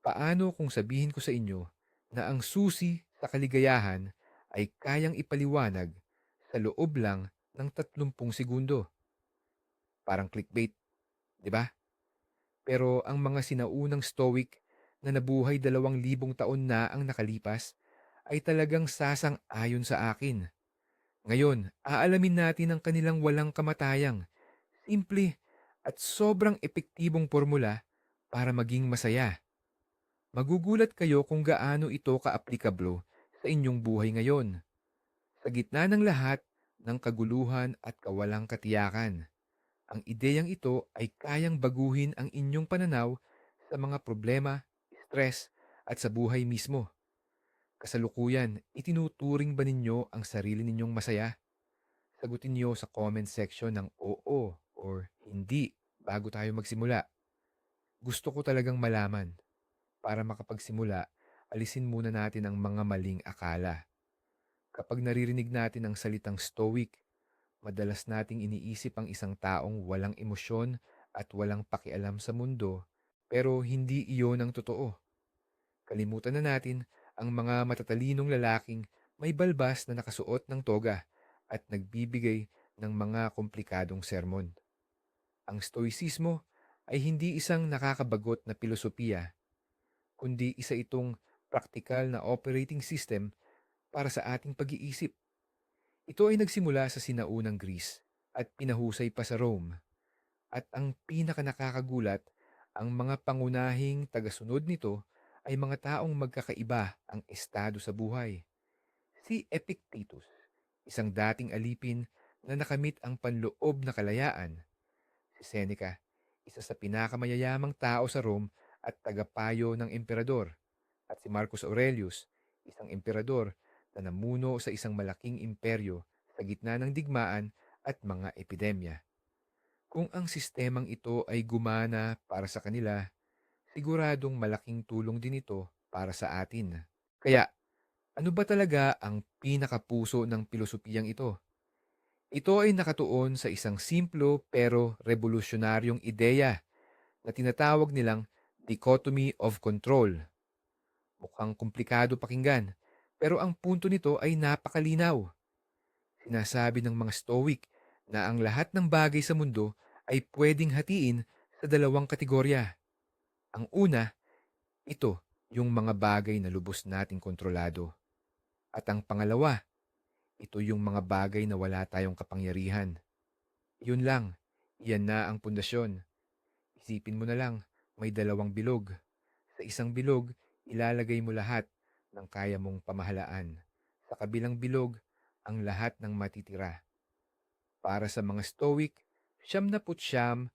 Paano kung sabihin ko sa inyo na ang susi sa kaligayahan ay kayang ipaliwanag sa loob lang ng 30 segundo? Parang clickbait, di ba? Pero ang mga sinaunang Stoic na nabuhay 2000 taon na ang nakalipas ay talagang sasang-ayon sa akin. Ngayon, aalamin natin ang kanilang walang kamatayang, simple at sobrang epektibong formula para maging masaya. Magugulat kayo kung gaano ito kaaplikablo sa inyong buhay ngayon. Sa gitna ng lahat ng kaguluhan at kawalang katiyakan, ang ideyang ito ay kayang baguhin ang inyong pananaw sa mga problema, stress, at sa buhay mismo. Kasalukuyan, itinuturing ba ninyo ang sarili ninyong masaya? Sagutin niyo sa comment section ng oo or hindi bago tayo magsimula. Gusto ko talagang malaman. Para makapagsimula, alisin muna natin ang mga maling akala. Kapag naririnig natin ang salitang stoic, madalas nating iniisip ang isang taong walang emosyon at walang pakialam sa mundo, pero hindi iyon ang totoo. Kalimutan na natin ang mga matatalinong lalaking may balbas na nakasuot ng toga at nagbibigay ng mga komplikadong sermon. Ang stoicismo ay hindi isang nakakabagot na pilosopiya, kundi isa itong praktikal na operating system para sa ating pag-iisip. Ito ay nagsimula sa sinaunang Greece at pinahusay pa sa Rome. At ang pinakanakakagulat, ang mga pangunahing tagasunod nito ay mga taong magkakaiba ang estado sa buhay. Si Epictetus, isang dating alipin na nakamit ang panloob na kalayaan. Si Seneca, isa sa pinakamayayamang tao sa Rome at tagapayo ng emperador. At si Marcus Aurelius, isang emperador na namuno sa isang malaking imperyo sa gitna ng digmaan at mga epidemya. Kung ang sistemang ito ay gumana para sa kanila, siguradong malaking tulong din ito para sa atin. Kaya, ano ba talaga ang pinakapuso ng pilosopiyang ito? Ito ay nakatuon sa isang simplo pero revolusyonaryong ideya na tinatawag nilang dichotomy of control. Mukhang komplikado pakinggan, pero ang punto nito ay napakalinaw. Sinasabi ng mga Stoic na ang lahat ng bagay sa mundo ay pwedeng hatiin sa dalawang kategorya. Ang una, ito yung mga bagay na lubos nating kontrolado. At ang pangalawa, ito yung mga bagay na wala tayong kapangyarihan. Yun lang, iyan na ang pundasyon. Isipin mo na lang, may dalawang bilog. Sa isang bilog, ilalagay mo lahat ng kaya mong pamahalaan. Sa kabilang bilog, ang lahat ng matitira. Para sa mga Stoic, 99%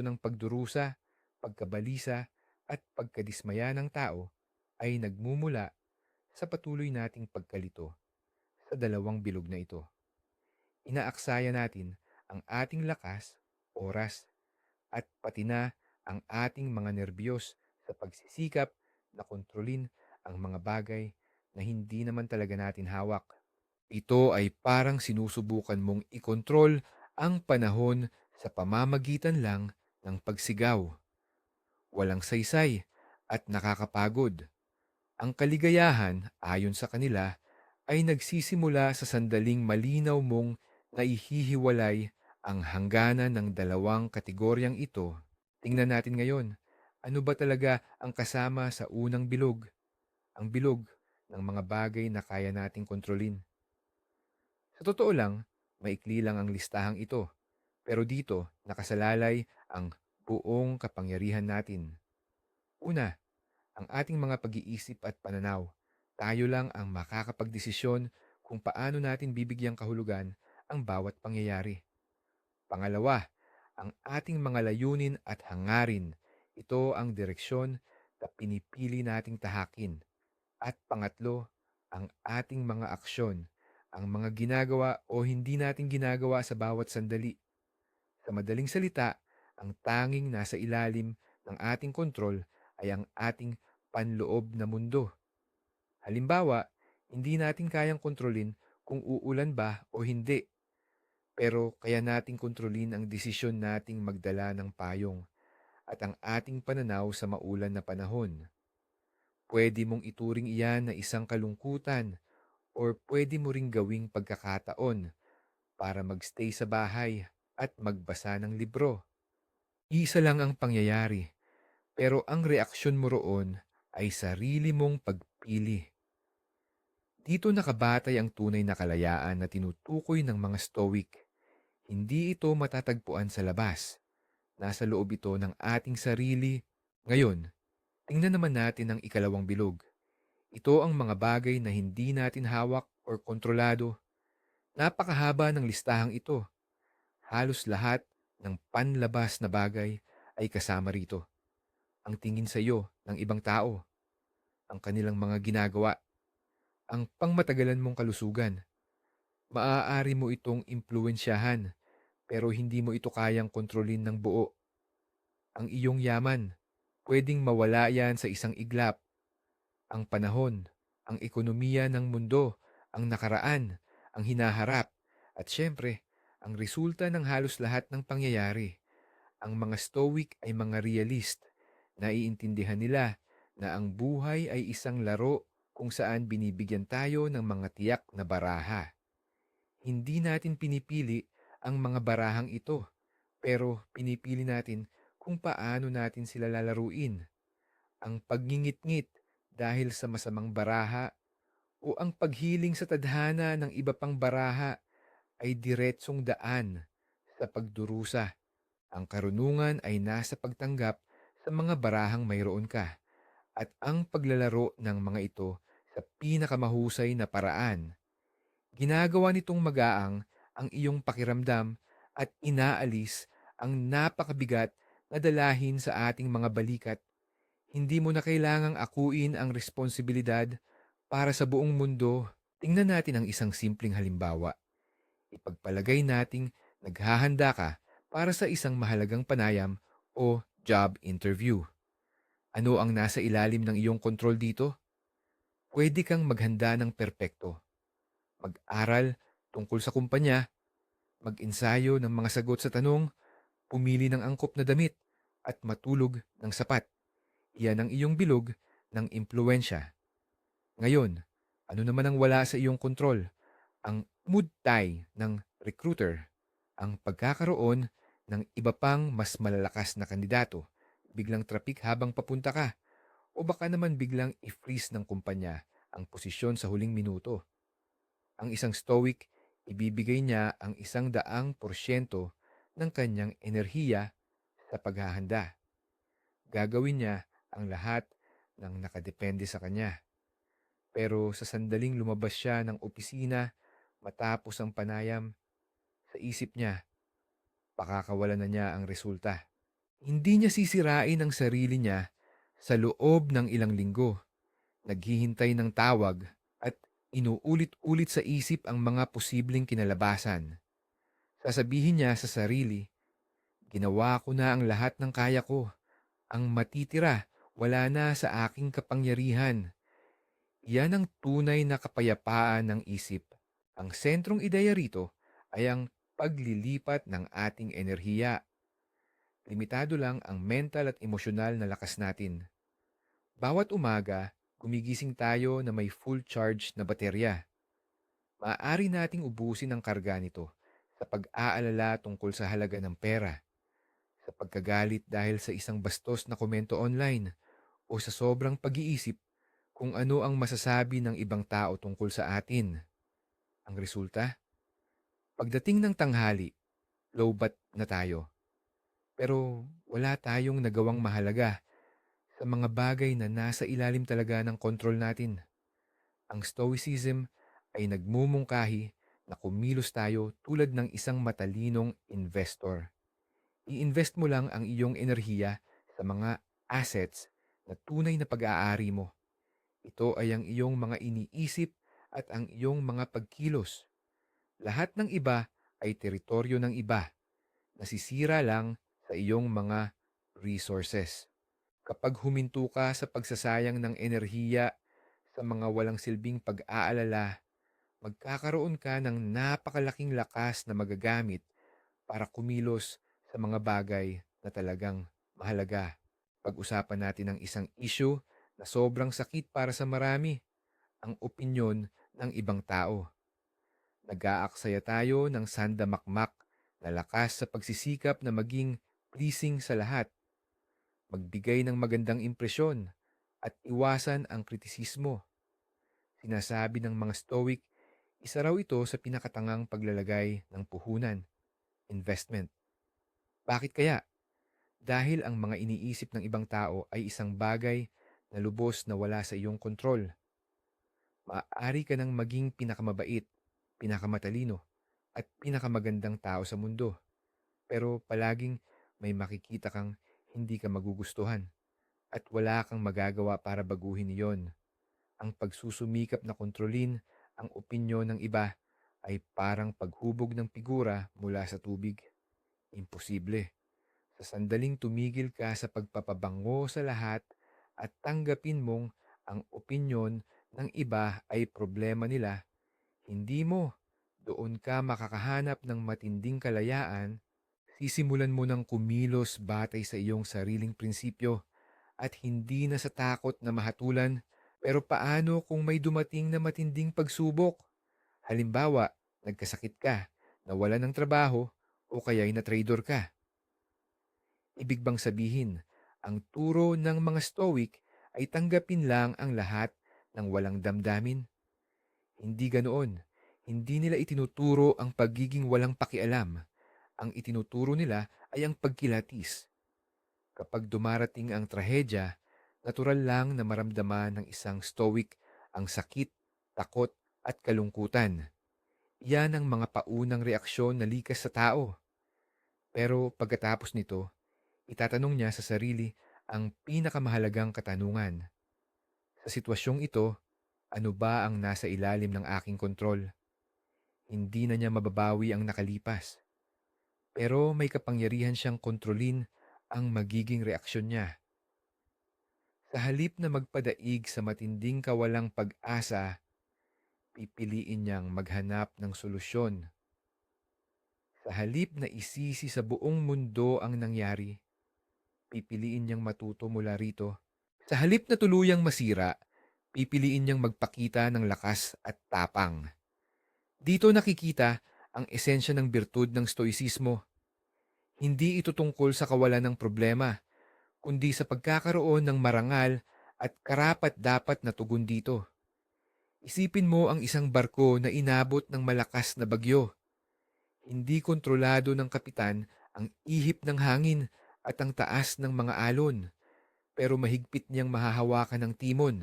ng pagdurusa, pagkabalisa at pagkadismaya ng tao ay nagmumula sa patuloy nating pagkalito sa dalawang bilog na ito. Inaaksaya natin ang ating lakas, oras, at pati na ang ating mga nerbiyos sa pagsisikap na kontrolin ang mga bagay na hindi naman talaga natin hawak. Ito ay parang sinusubukan mong ikontrol ang panahon sa pamamagitan lang ng pagsigaw. Walang saysay at nakakapagod. Ang kaligayahan, ayon sa kanila, ay nagsisimula sa sandaling malinaw mong naihihiwalay ang hangganan ng dalawang kategoryang ito. Tingnan natin ngayon, ano ba talaga ang kasama sa unang bilog? Ang bilog ng mga bagay na kaya nating kontrolin. Sa totoo lang, maikli lang ang listahang ito. Pero dito, nakasalalay ang buong kapangyarihan natin. Una, ang ating mga pag-iisip at pananaw. Tayo lang ang makakapagdesisyon kung paano natin bibigyang kahulugan ang bawat pangyayari. Pangalawa, ang ating mga layunin at hangarin. Ito ang direksyon na pinipili nating tahakin. At pangatlo, ang ating mga aksyon, ang mga ginagawa o hindi natin ginagawa sa bawat sandali. Sa madaling salita, ang tanging nasa ilalim ng ating kontrol ay ang ating panloob na mundo. Halimbawa, hindi natin kayang kontrolin kung uulan ba o hindi, pero kaya nating kontrolin ang desisyon nating magdala ng payong at ang ating pananaw sa maulan na panahon. Pwede mong ituring iyan na isang kalungkutan or pwede mo ring gawing pagkakataon para magstay sa bahay at magbasa ng libro. Isa lang ang pangyayari, pero ang reaksyon mo roon ay sarili mong pagpili. Dito nakabatay ang tunay na kalayaan na tinutukoy ng mga Stoic. Hindi ito matatagpuan sa labas. Nasa loob ito ng ating sarili. Ngayon, tingnan naman natin ang ikalawang bilog. Ito ang mga bagay na hindi natin hawak or kontrolado. Napakahaba ng listahang ito. Halos lahat ng panlabas na bagay ay kasama rito. Ang tingin sa iyo ng ibang tao, ang kanilang mga ginagawa, ang pangmatagalan mong kalusugan. Maaari mo itong impluwensyahan pero hindi mo ito kayang kontrolin ng buo. Ang iyong yaman, pwedeng mawala yan sa isang iglap. Ang panahon, ang ekonomiya ng mundo, ang nakaraan, ang hinaharap, at syempre, ang resulta ng halos lahat ng pangyayari. Ang mga Stoic ay mga realist. Naiintindihan nila na ang buhay ay isang laro kung saan binibigyan tayo ng mga tiyak na baraha. Hindi natin pinipili ang mga barahang ito, pero pinipili natin kung paano natin sila lalaruin. Ang pagngingit-ngit dahil sa masamang baraha o ang paghiling sa tadhana ng iba pang baraha ay diretsong daan sa pagdurusa. Ang karunungan ay nasa pagtanggap sa mga barahang mayroon ka at ang paglalaro ng mga ito sa pinakamahusay na paraan. Ginagawa nitong magaang ang iyong pakiramdam at inaalis ang napakabigat na dalahin sa ating mga balikat. Hindi mo na kailangang akuin ang responsibilidad para sa buong mundo. Tingnan natin ang isang simpleng halimbawa. Ipagpalagay nating naghahanda ka para sa isang mahalagang panayam o job interview. Ano ang nasa ilalim ng iyong kontrol dito? Pwede kang maghanda ng perpekto. Mag-aral tungkol sa kumpanya, mag-ensayo ng mga sagot sa tanong, pumili ng angkop na damit, at matulog ng sapat. Iyan ang iyong bilog ng impluensya. Ngayon, ano naman ang wala sa iyong kontrol? Ang mood tie ng recruiter, ang pagkakaroon ng iba pang mas malalakas na kandidato, biglang trapik habang papunta ka, o baka naman biglang i-freeze ng kumpanya ang posisyon sa huling minuto. Ang isang stoic, ibibigay niya ang 100% ng kanyang enerhiya sa paghahanda. Gagawin niya ang lahat ng nakadepende sa kanya. Pero sa sandaling lumabas siya ng opisina matapos ang panayam, sa isip niya, pakakawalan na niya ang resulta. Hindi niya sisirain ang sarili niya sa loob ng ilang linggo. Naghihintay ng tawag at inuulit-ulit sa isip ang mga posibleng kinalabasan. Sasabihin niya sa sarili, ginawa ko na ang lahat ng kaya ko. Ang matitira, wala na sa aking kapangyarihan. Yan ang tunay na kapayapaan ng isip. Ang sentrong ideya rito ay ang paglilipat ng ating enerhiya. Limitado lang ang mental at emosyonal na lakas natin. Bawat umaga, gumigising tayo na may full charge na baterya. Maaari nating ubusin ang karga nito sa pag-aalala tungkol sa halaga ng pera, sa pagkagalit dahil sa isang bastos na komento online, o sa sobrang pag-iisip kung ano ang masasabi ng ibang tao tungkol sa atin. Ang resulta? Pagdating ng tanghali, lowbat na tayo. Pero wala tayong nagawang mahalaga sa mga bagay na nasa ilalim talaga ng kontrol natin. Ang Stoicism ay nagmumungkahi na kumilos tayo tulad ng isang matalinong investor. I-invest mo lang ang iyong enerhiya sa mga assets na tunay na pag-aari mo. Ito ay ang iyong mga iniisip at ang iyong mga pagkilos. Lahat ng iba ay teritoryo ng iba. Nasisira lang sa iyong mga resources. Kapag huminto ka sa pagsasayang ng enerhiya sa mga walang silbing pag-aalala, magkakaroon ka ng napakalaking lakas na magagamit para kumilos sa mga bagay na talagang Mahalaga, pag-usapan natin ang isang issue na sobrang sakit para sa marami, ang opinyon ng ibang tao. Nag-aaksaya tayo ng sandamakmak na lakas sa pagsisikap na maging pleasing sa lahat, magbigay ng magandang impresyon, at iwasan ang kritisismo. Sinasabi ng mga Stoic, isa raw ito sa pinakatangang paglalagay ng puhunan, investment. Bakit kaya? Dahil ang mga iniisip ng ibang tao ay isang bagay na lubos na wala sa iyong kontrol. Maaari ka nang maging pinakamabait, pinakamatalino, at pinakamagandang tao sa mundo. Pero palaging may makikita kang hindi ka magugustuhan at wala kang magagawa para baguhin iyon. Ang pagsusumikap na kontrolin ang opinyon ng iba ay parang paghubog ng figura mula sa tubig. Imposible. Sa sandaling tumigil ka sa pagpapabango sa lahat at tanggapin mong ang opinyon ng iba ay problema nila, hindi mo. Doon ka makakahanap ng matinding kalayaan. Sisimulan mo ng kumilos batay sa iyong sariling prinsipyo at hindi na sa takot na mahatulan. Pero paano kung may dumating na matinding pagsubok? Halimbawa, nagkasakit ka, nawalan ng trabaho, o kaya'y na-traitor ka. Ibig bang sabihin, ang turo ng mga Stoic ay tanggapin lang ang lahat ng walang damdamin? Hindi ganoon. Hindi nila itinuturo ang pagiging walang pakialam. Ang itinuturo nila ay ang pagkilatis. Kapag dumarating ang trahedya, natural lang na maramdaman ng isang Stoic ang sakit, takot, at kalungkutan. Yan ang mga paunang reaksyon na likas sa tao. Pero pagkatapos nito, itatanong niya sa sarili ang pinakamahalagang katanungan. Sa sitwasyong ito, ano ba ang nasa ilalim ng aking kontrol? Hindi na niya mababawi ang nakalipas. Pero may kapangyarihan siyang kontrolin ang magiging reaksyon niya. Sa halip na magpadaig sa matinding kawalang pag-asa, pipiliin niyang maghanap ng solusyon. Sa halip na isisi sa buong mundo ang nangyari, pipiliin niyang matuto mula rito. Sa halip na tuluyang masira, pipiliin niyang magpakita ng lakas at tapang. Dito nakikita ang esensya ng birtud ng stoicismo. Hindi ito tungkol sa kawalan ng problema, kundi sa pagkakaroon ng marangal at karapat-dapat na tugon dito. Isipin mo ang isang barko na inabot ng malakas na bagyo. Hindi kontrolado ng kapitan ang ihip ng hangin at ang taas ng mga alon, pero mahigpit niyang mahahawakan ng timon.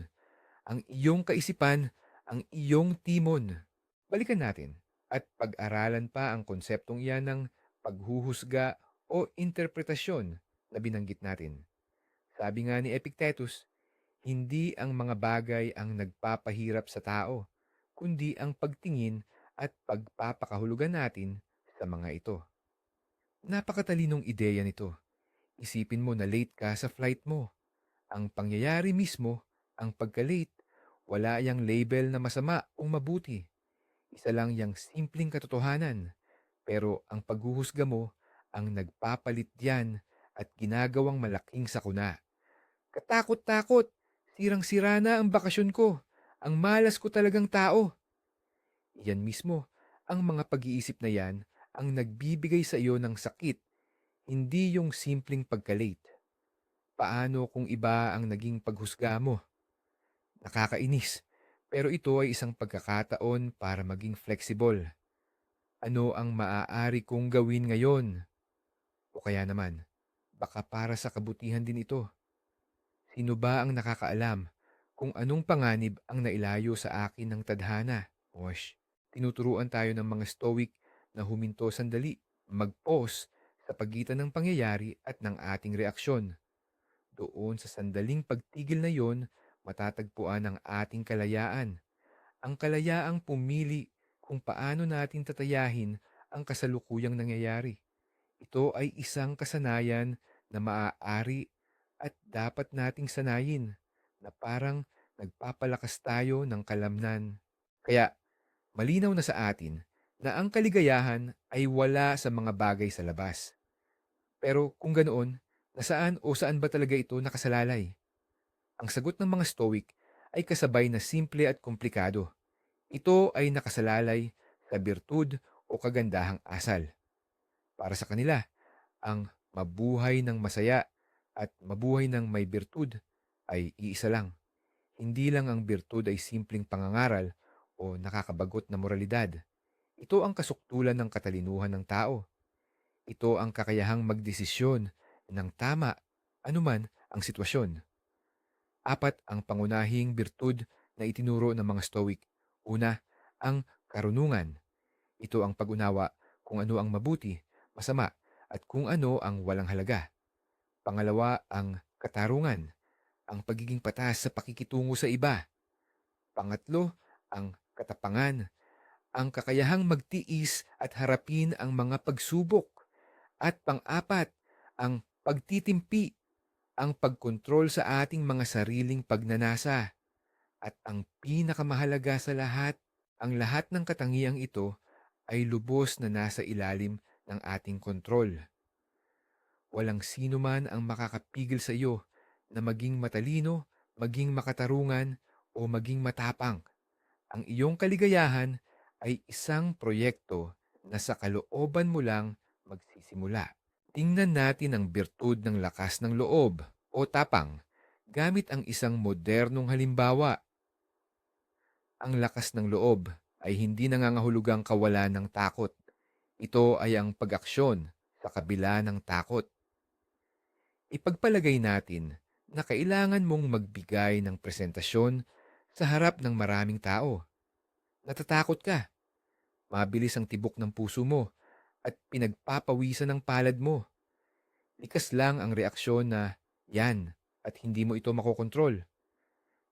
Ang iyong kaisipan, ang iyong timon. Balikan natin at pag-aralan pa ang konseptong iyan ng paghuhusga o interpretasyon na binanggit natin. Sabi nga ni Epictetus, hindi ang mga bagay ang nagpapahirap sa tao, kundi ang pagtingin at pagpapakahulugan natin sa mga ito. Napakatalinong ideya nito. Isipin mo na late ka sa flight mo. Ang pangyayari mismo, ang pagka-late, wala yang label na masama o mabuti. Isa lang yang simpleng katotohanan. Pero ang paghuhusga mo ang nagpapalit yan at ginagawang malaking sakuna. Katakot-takot, sirang-sira na ang bakasyon ko. Ang malas ko talagang tao. Yan mismo, ang mga pag-iisip na yan ang nagbibigay sa iyo ng sakit, hindi yung simpleng pagka-late. Paano kung iba ang naging paghusga mo? Nakakainis. Pero ito ay isang pagkakataon para maging flexible. Ano ang maaari kong gawin ngayon? O kaya naman, baka para sa kabutihan din ito. Sino ba ang nakakaalam kung anong panganib ang nailayo sa akin ng tadhana? Osh, tinuturuan tayo ng mga stoic na huminto sandali, mag-pause sa pagitan ng pangyayari at ng ating reaksyon. Doon sa sandaling pagtigil na yon, matatagpuan ang ating kalayaan. Ang kalayaang pumili kung paano natin tatayahin ang kasalukuyang nangyayari. Ito ay isang kasanayan na maaari at dapat nating sanayin na parang nagpapalakas tayo ng kalamnan. Kaya malinaw na sa atin na ang kaligayahan ay wala sa mga bagay sa labas. Pero kung ganoon, Nasaan o saan ba talaga ito nakasalalay? Ang sagot ng mga Stoic ay kasabay na simple at komplikado. Ito ay nakasalalay sa birtud o kagandahang asal. Para sa kanila, ang mabuhay ng masaya at mabuhay ng may birtud ay iisa lang. Hindi lang ang birtud ay simpleng pangangaral o nakakabagot na moralidad. Ito ang kasuktulan ng katalinuhan ng tao. Ito ang kakayahang magdesisyon ng tama anuman ang sitwasyon. Apat ang pangunahing birtud na itinuro ng mga Stoic. Una, ang karunungan. Ito ang pag-unawa kung ano ang mabuti, masama, at kung ano ang walang halaga. Pangalawa, ang katarungan. Ang pagiging patas sa pakikitungo sa iba. Pangatlo, ang katapangan. Ang kakayahang magtiis at harapin ang mga pagsubok. At pang-apat, ang pagtitimpi, ang pagkontrol sa ating mga sariling pagnanasa. At ang pinakamahalaga sa lahat, ang lahat ng katangiang ito ay lubos na nasa ilalim ng ating kontrol. Walang sino man ang makakapigil sa iyo na maging matalino, maging makatarungan, o maging matapang. Ang iyong kaligayahan ay isang proyekto na sa kalooban mo lang magsisimula. Tingnan natin ang birtud ng lakas ng loob o tapang gamit ang isang modernong halimbawa. Ang lakas ng loob ay hindi nangangahulugang kawalan ng takot. Ito ay ang pag-aksyon sa kabila ng takot. Ipagpalagay natin na kailangan mong magbigay ng presentasyon sa harap ng maraming tao. Natatakot ka, mabilis ang tibok ng puso mo, at pinagpapawisan ng palad mo. Likas lang ang reaksyon na yan at hindi mo ito makokontrol.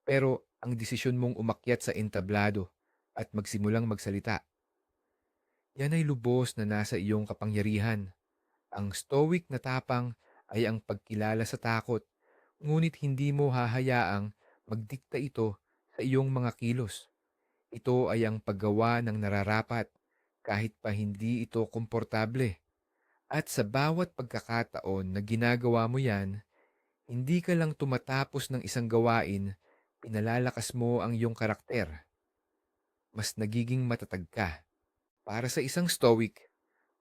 Pero ang desisyon mong umakyat sa entablado at magsimulang magsalita, yan ay lubos na nasa iyong kapangyarihan. Ang stoic na tapang ay ang pagkilala sa takot, ngunit hindi mo hahayaang magdikta ito sa iyong mga kilos. Ito ay ang paggawa ng nararapat kahit pa hindi ito komportable. At sa bawat pagkakataon na ginagawa mo yan, hindi ka lang tumatapos ng isang gawain, pinalalakas mo ang iyong karakter. Mas nagiging matatag ka. Para sa isang stoic,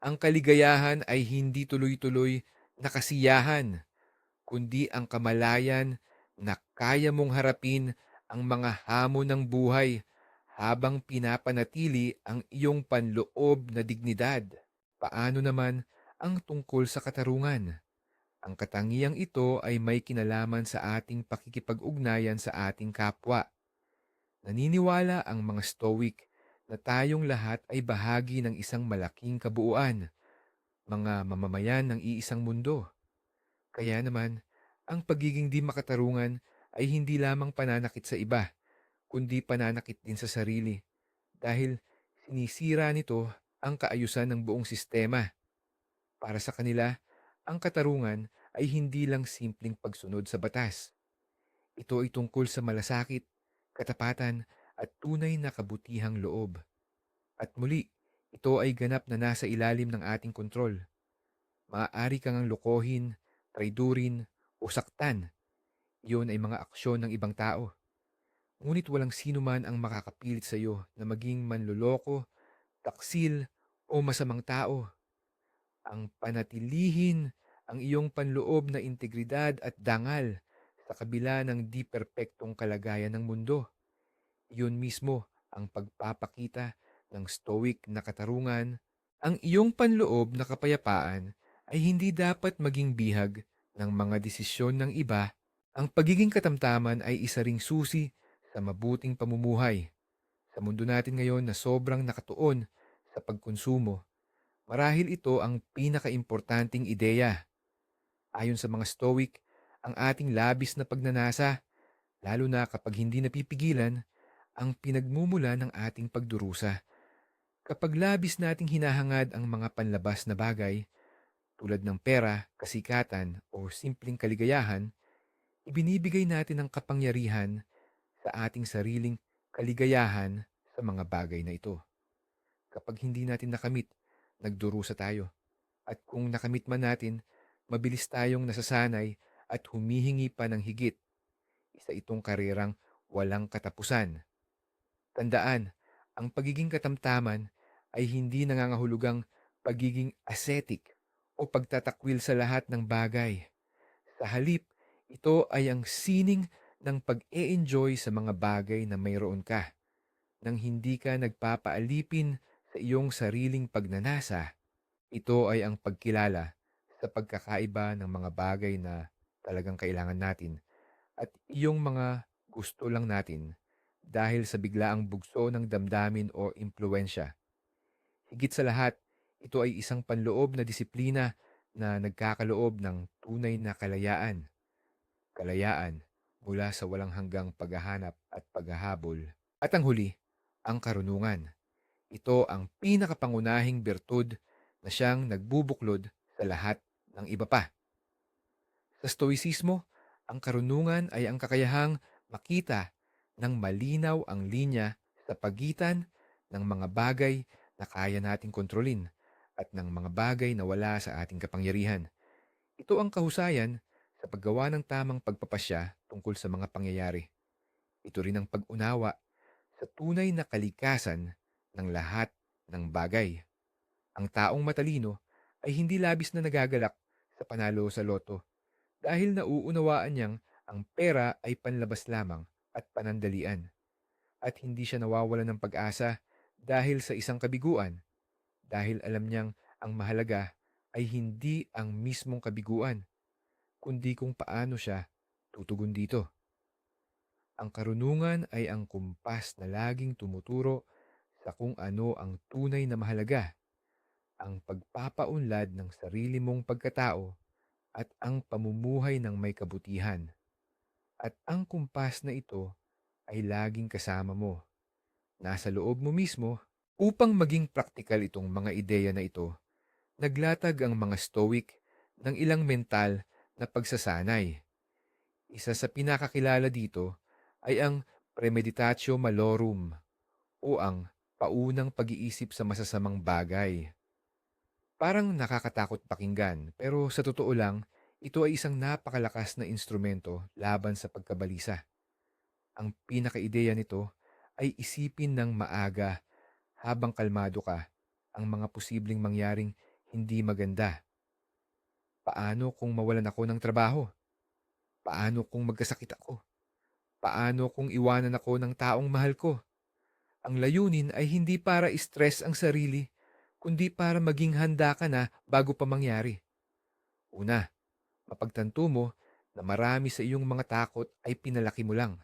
ang kaligayahan ay hindi tuloy-tuloy na kasiyahan, kundi ang kamalayan na kaya mong harapin ang mga hamon ng buhay habang pinapanatili ang iyong panloob na dignidad. Paano naman ang tungkol sa katarungan? Ang katangiang ito ay may kinalaman sa ating pakikipag-ugnayan sa ating kapwa. Naniniwala ang mga Stoic na tayong lahat ay bahagi ng isang malaking kabuuan, mga mamamayan ng iisang mundo. Kaya naman, ang pagiging di makatarungan ay hindi lamang pananakit sa iba, kundi pananakit din sa sarili dahil sinisira nito ang kaayusan ng buong sistema. Para sa kanila, ang katarungan ay hindi lang simpleng pagsunod sa batas. Ito ay tungkol sa malasakit, katapatan, at tunay na kabutihang loob. At muli, ito ay ganap na nasa ilalim ng ating kontrol. Maaari kang ang lokohin, traidurin, o saktan. Iyon ay mga aksyon ng ibang tao. Ngunit walang sino man ang makakapilit sa iyo na maging manloloko, taksil, o masamang tao. Ang panatilihin ang iyong panloob na integridad at dangal sa kabila ng di perpektong kalagayan ng mundo. Iyon mismo ang pagpapakita ng stoic na katarungan. Ang iyong panloob na kapayapaan ay hindi dapat maging bihag ng mga desisyon ng iba. Ang pagiging katamtaman ay isa ring susi sa mabuting pamumuhay. Sa mundo natin ngayon na sobrang nakatuon sa pagkonsumo, marahil ito ang pinakaimportanting ideya. Ayon sa mga Stoic, ang ating labis na pagnanasa, lalo na kapag hindi napipigilan, ang pinagmumula ng ating pagdurusa. Kapag labis nating hinahangad ang mga panlabas na bagay, tulad ng pera, kasikatan, o simpleng kaligayahan, ibinibigay natin ang kapangyarihan sa ating sariling kaligayahan sa mga bagay na ito. Kapag hindi natin nakamit, nagdurusa tayo. At kung nakamit man natin, Mabilis tayong nasasanay at humihingi pa ng higit. Isa itong karirang walang katapusan. Tandaan, ang pagiging katamtaman ay hindi nangangahulugang pagiging ascetic o pagtatakwil sa lahat ng bagay. Sa halip, ito ay ang sining ng pag-e-enjoy sa mga bagay na mayroon ka, nang hindi ka nagpapaalipin sa iyong sariling pagnanasa. Ito ay ang pagkilala sa pagkakaiba ng mga bagay na talagang kailangan natin at iyong mga gusto lang natin dahil sa biglaang bugso ng damdamin o impluensya. Higit sa lahat, ito ay isang panloob na disiplina na nagkakaloob ng tunay na kalayaan. Kalayaan mula sa walang hanggang paghahanap at paghahabol. At ang huli, ang karunungan. Ito ang pinakapangunahing bertud na siyang nagbubuklod sa lahat ng iba pa. Sa Stoicismo, ang karunungan ay ang kakayahang makita ng malinaw ang linya sa pagitan ng mga bagay na kaya nating kontrolin at ng mga bagay na wala sa ating kapangyarihan. Ito ang kahusayan sa paggawa ng tamang pagpapasya tungkol sa mga pangyayari. Ito rin ang pag-unawa sa tunay na kalikasan ng lahat ng bagay. Ang taong matalino ay hindi labis na nagagalak sa panalo sa loto dahil nauunawaan niyang ang pera ay panlabas lamang at panandalian at hindi siya nawawalan ng pag-asa dahil sa isang kabiguan dahil alam niyang ang mahalaga ay hindi ang mismong kabiguan kundi kung paano siya tutugon dito. Ang karunungan ay ang kumpas na laging tumuturo sa kung ano ang tunay na mahalaga, ang pagpapaunlad ng sarili mong pagkatao at ang pamumuhay ng may kabutihan. At ang kumpas na ito ay laging kasama mo, nasa loob mo mismo. Upang maging praktikal itong mga ideya na ito, naglatag ang mga Stoic ng ilang mental na pagsasanay. Isa sa pinakakilala dito ay ang premeditatio malorum o ang paunang pag-iisip sa masasamang bagay. Parang nakakatakot pakinggan pero sa totoo lang, ito ay isang napakalakas na instrumento laban sa pagkabalisa. Ang pinakaideya nito ay isipin ng maaga habang kalmado ka ang mga posibleng mangyaring hindi maganda. Paano kung mawalan ako ng trabaho? Paano kung magkasakit ako? Paano kung iwanan ako ng taong mahal ko? Ang layunin ay hindi para stress ang sarili, kundi para maging handa ka na bago pa mangyari. Una, mapagtanto mo na marami sa iyong mga takot ay pinalaki mo lang.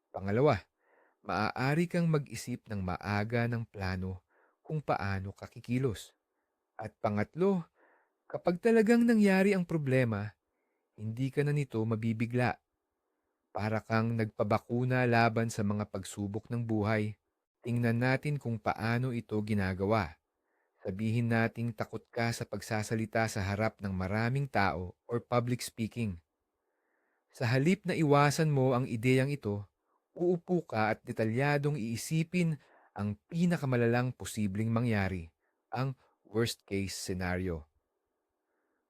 Pangalawa, maaari kang mag-isip ng maaga ng plano kung paano ka kikilos. At pangatlo, kapag talagang nangyari ang problema, hindi ka na nito mabibigla. Para kang nagpabakuna laban sa mga pagsubok ng buhay. Tingnan natin kung paano ito ginagawa. Sabihin nating takot ka sa pagsasalita sa harap ng maraming tao or public speaking. Sa halip na iwasan mo ang ideyang ito, uupo ka at detalyadong iisipin ang pinakamalalang posibleng mangyari, ang worst case scenario.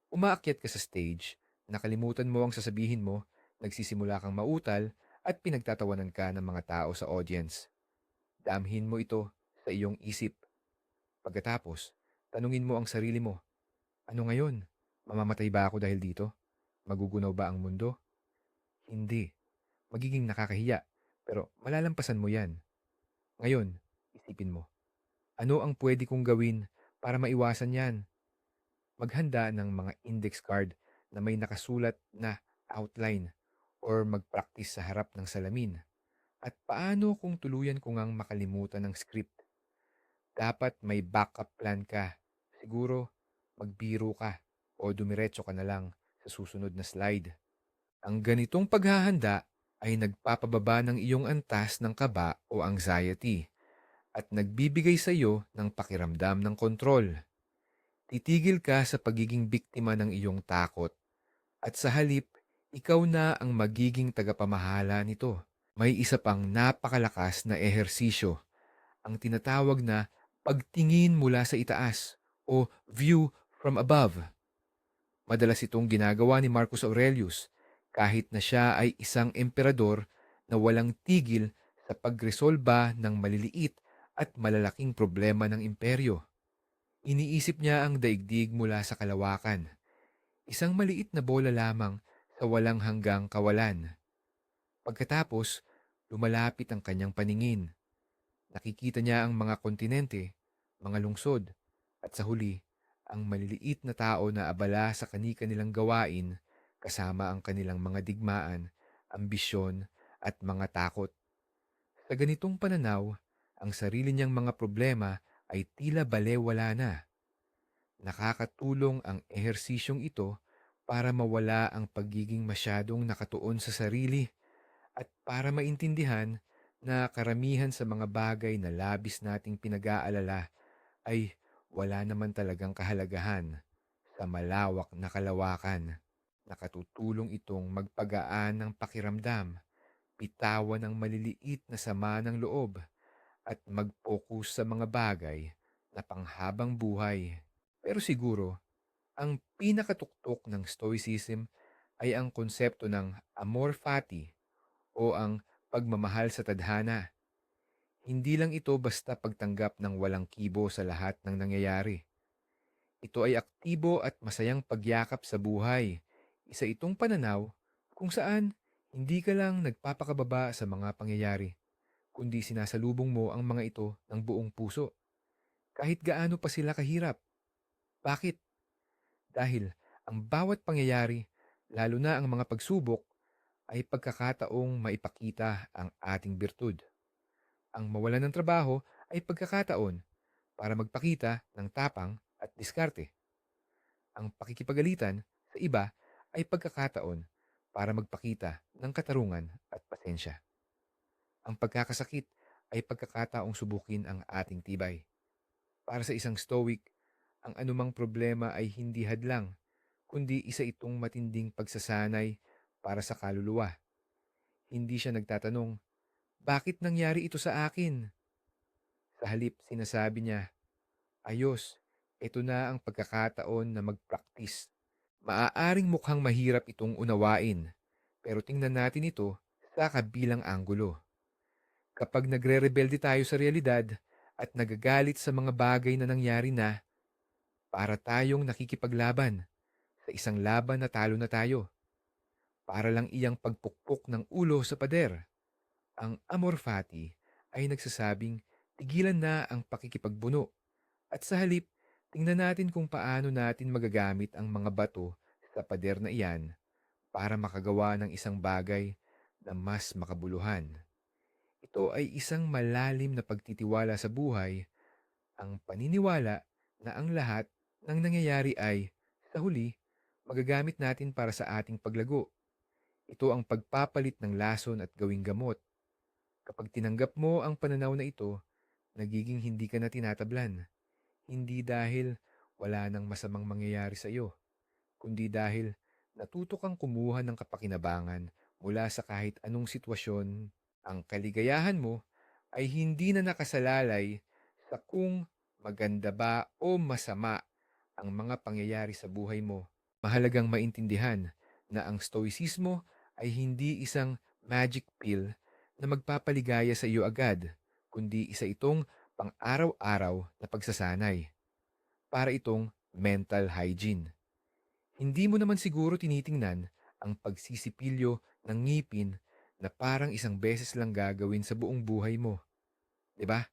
Umaakyat ka sa stage, nakalimutan mo ang sasabihin mo, nagsisimula kang mautal at pinagtatawanan ka ng mga tao sa audience. Damhin mo ito sa iyong isip. Pagkatapos, tanungin mo ang sarili mo, ano ngayon? Mamamatay ba ako dahil dito? Magugunaw ba ang mundo? Hindi. Magiging nakakahiya, pero malalampasan mo yan. Ngayon, isipin mo, ano ang pwede kong gawin para maiwasan yan? Maghanda ng mga index card na may nakasulat na outline or mag-practice sa harap ng salamin. At paano kung tuluyan ko ngang makalimutan ng script? Dapat may backup plan ka. Siguro, magbiro ka o dumiretso ka na lang sa susunod na slide. Ang ganitong paghahanda ay nagpapababa ng iyong antas ng kaba o anxiety at nagbibigay sa iyo ng pakiramdam ng kontrol. Titigil ka sa pagiging biktima ng iyong takot at sa halip, ikaw na ang magiging tagapamahala nito. May isa pang napakalakas na ehersisyo, ang tinatawag na pagtingin mula sa itaas o view from above. Madalas itong ginagawa ni Marcus Aurelius kahit na siya ay isang emperador na walang tigil sa pagresolba ng maliliit at malalaking problema ng imperyo. Iniisip niya ang daigdig mula sa kalawakan, isang maliit na bola lamang sa walang hanggang kawalan. Pagkatapos, lumalapit ang kanyang paningin. Nakikita niya ang mga kontinente, mga lungsod, at sa huli, ang maliliit na tao na abala sa kani-kanilang gawain kasama ang kanilang mga digmaan, ambisyon, at mga takot. Sa ganitong pananaw, ang sarili niyang mga problema ay tila balewala na. Nakakatulong ang ehersisyong ito para mawala ang pagiging masyadong nakatuon sa sarili at para maintindihan na karamihan sa mga bagay na labis nating pinag-aalala ay wala naman talagang kahalagahan sa malawak na kalawakan. Nakatutulong itong magpagaan ng pakiramdam, bitawan ang maliliit na sama ng loob, at mag-focus sa mga bagay na panghabang buhay. Pero siguro, ang pinakatuktok ng Stoicism ay ang konsepto ng amor fati o ang pagmamahal sa tadhana. Hindi lang ito basta pagtanggap ng walang kibo sa lahat ng nangyayari. Ito ay aktibo at masayang pagyakap sa buhay. Isa itong pananaw kung saan hindi ka lang nagpapakababa sa mga pangyayari, kundi sinasalubong mo ang mga ito ng buong puso. Kahit gaano pa sila kahirap. Bakit? Dahil ang bawat pangyayari, lalo na ang mga pagsubok, ay pagkakataong maipakita ang ating birtud. Ang mawalan ng trabaho ay pagkakataon para magpakita ng tapang at diskarte. Ang pakikipagalitan sa iba ay pagkakataon para magpakita ng katarungan at pasensya. Ang pagkakasakit ay pagkakataong subukin ang ating tibay. Para sa isang stoic, ang anumang problema ay hindi hadlang, kundi isa itong matinding pagsasanay para sa kaluluwa. Hindi siya nagtatanong, bakit nangyari ito sa akin? Sa halip, sinasabi niya, ayos, ito na ang pagkakataon na mag-practice. Maaaring mukhang mahirap itong unawain, pero tingnan natin ito sa kabilang anggulo. Kapag nagre-rebelde tayo sa realidad at nagagalit sa mga bagay na nangyari na, para tayong nakikipaglaban sa isang laban na talo na tayo. Para lang iyang pagpukpok ng ulo sa pader. Ang amor fati ay nagsasabing tigilan na ang pakikipagbuno at sa halip, tingnan natin kung paano natin magagamit ang mga bato sa pader na iyan para makagawa ng isang bagay na mas makabuluhan. Ito ay isang malalim na pagtitiwala sa buhay, ang paniniwala na ang lahat ng nangyayari ay, sa huli, magagamit natin para sa ating paglago. Ito ang pagpapalit ng lason at gawing gamot. Kapag tinanggap mo ang pananaw na ito, nagiging hindi ka na tinatablan. Hindi dahil wala nang masamang mangyayari sa iyo, kundi dahil natuto kang kumuha ng kapakinabangan mula sa kahit anong sitwasyon. Ang kaligayahan mo ay hindi na nakasalalay sa kung maganda ba o masama ang mga pangyayari sa buhay mo. Mahalagang maintindihan na ang stoicismo ay hindi isang magic pill na magpapaligaya sa iyo agad, kundi isa itong pang-araw-araw na pagsasanay. Para itong mental hygiene. Hindi mo naman siguro tinitingnan ang pagsisipilyo ng ngipin na parang isang beses lang gagawin sa buong buhay mo, 'di ba?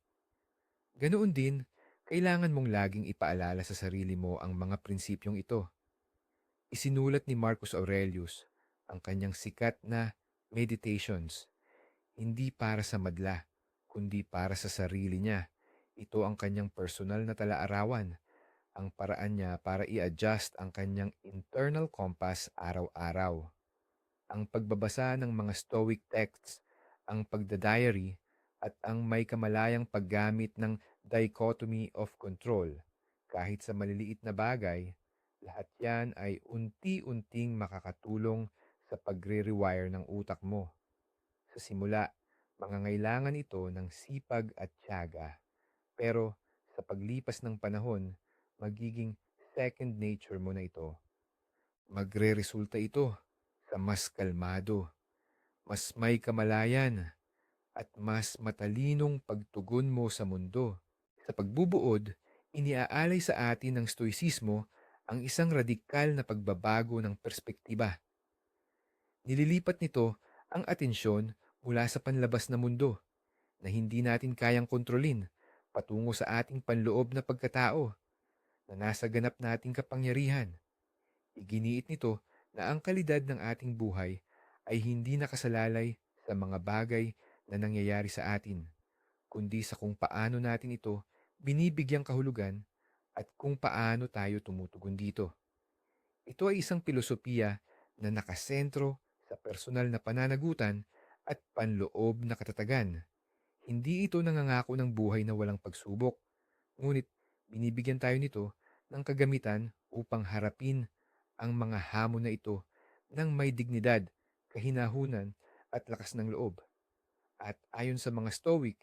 Ganoon din, kailangan mong laging ipaalala sa sarili mo ang mga prinsipyong ito. Isinulat ni Marcus Aurelius ang kanyang sikat na Meditations, hindi para sa madla, kundi para sa sarili niya. Ito ang kanyang personal na tala-arawan, ang paraan niya para i-adjust ang kanyang internal compass araw-araw. Ang pagbabasa ng mga Stoic texts, ang pagdadiary, at ang may kamalayang paggamit ng dichotomy of control. Kahit sa maliliit na bagay, lahat yan ay unti-unting makakatulong sa pagre-rewire ng utak mo. Sa simula, mangangailangan ito ng sipag at tiyaga. Pero sa paglipas ng panahon, magiging second nature mo na ito. Magreresulta ito sa mas kalmado, mas may kamalayan, at mas matalinong pagtugon mo sa mundo. Sa pagbubuod, iniaalay sa atin ng stoicismo ang isang radikal na pagbabago ng perspektiba. Nililipat nito ang atensyon mula sa panlabas na mundo na hindi natin kayang kontrolin patungo sa ating panloob na pagkatao na nasa ganap nating kapangyarihan. Iginiit nito na ang kalidad ng ating buhay ay hindi nakasalalay sa mga bagay na nangyayari sa atin, kundi sa kung paano natin ito binibigyang kahulugan at kung paano tayo tumutugon dito. Ito ay isang pilosopiya na nakasentro sa personal na pananagutan at panloob na katatagan. Hindi ito nangangako ng buhay na walang pagsubok, ngunit binibigyan tayo nito ng kagamitan upang harapin ang mga hamon na ito ng may dignidad, kahinahunan at lakas ng loob. At ayon sa mga Stoic,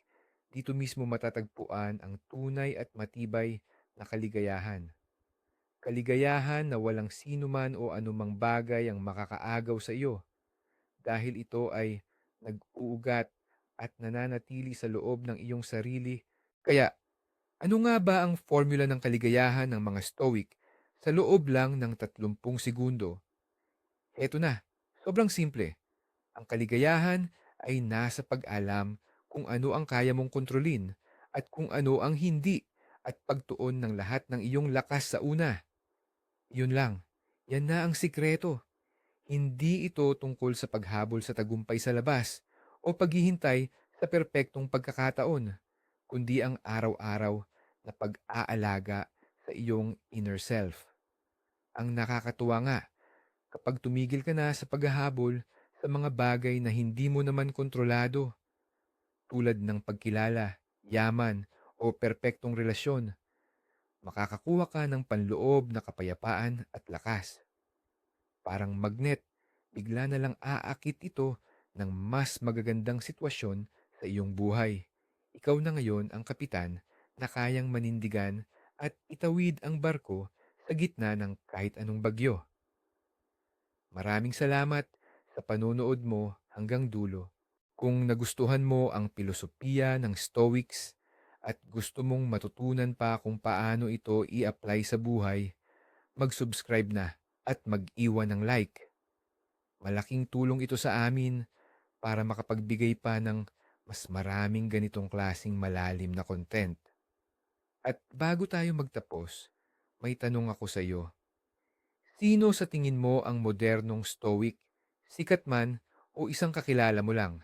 dito mismo matatagpuan ang tunay at matibay na kaligayahan. Kaligayahan na walang sinuman o anumang bagay ang makakaagaw sa iyo dahil ito ay nag-uugat at nananatili sa loob ng iyong sarili. Kaya, ano nga ba ang formula ng kaligayahan ng mga Stoic sa loob lang ng 30 segundo? Eto na, sobrang simple. Ang kaligayahan ay nasa pag-alam kung ano ang kaya mong kontrolin at kung ano ang hindi at pagtuon ng lahat ng iyong lakas sa una. Yun lang. Yan na ang sikreto. Hindi ito tungkol sa paghabol sa tagumpay sa labas o paghihintay sa perpektong pagkakataon, kundi ang araw-araw na pag-aalaga sa iyong inner self. Ang nakakatuwa nga, kapag tumigil ka na sa paghahabol sa mga bagay na hindi mo naman kontrolado, tulad ng pagkilala, yaman, o perpektong relasyon, makakakuha ka ng panloob na kapayapaan at lakas. Parang magnet, bigla na lang aakit ito ng mas magagandang sitwasyon sa iyong buhay. Ikaw na ngayon ang kapitan na kayang manindigan at itawid ang barko sa gitna ng kahit anong bagyo. Maraming salamat sa panonood mo hanggang dulo. Kung nagustuhan mo ang pilosopiya ng Stoics at gusto mong matutunan pa kung paano ito i-apply sa buhay, mag-subscribe na at mag-iwan ng like. Malaking tulong ito sa amin para makapagbigay pa ng mas maraming ganitong klasing malalim na content. At bago tayo magtapos, may tanong ako sa iyo. Sino sa tingin mo ang modernong Stoic? Sikat man o isang kakilala mo lang?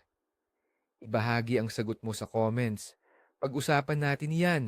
Ibahagi ang sagot mo sa comments. Pag-usapan natin yan.